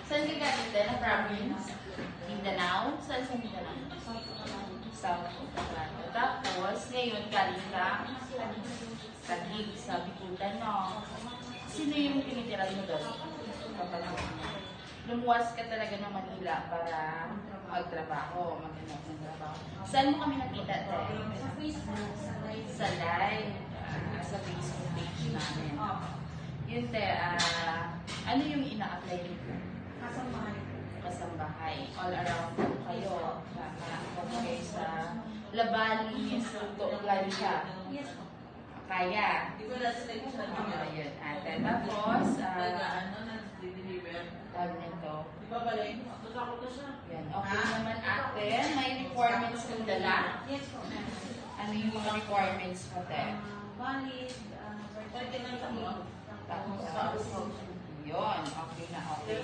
Saan ka galing din? Ang province? Mindanao? Saan sa Mindanao? South Cotabato. Tapos, ngayon galing ka Taguig sa Bikutan, no? Sino yung tinitira mo doon? Lumuwas ka talaga ng Manila para magtrabaho, maghanap ng trabaho. Saan mo kami nakita, te? Sa Facebook. Sa live, sa Facebook page namin. Yun, te, ano yung ina-apply nito? Kasambahay. Kasambahay. All around kayo. Kung kayo sa Labali, Soto, Plancha. Yes po. Kaya. Di ba nasa like siya na Yun, ate. Tapos, ano, nag-deliver. tawag nito. Di ba pala yun? Natakot na siya. Yan. Okay naman, ate. May requirements kong dala. Yes po. Ano yung mga requirements mo, te? Valid, Pwede na ito mo. Tapos, yun. Okay na, okay.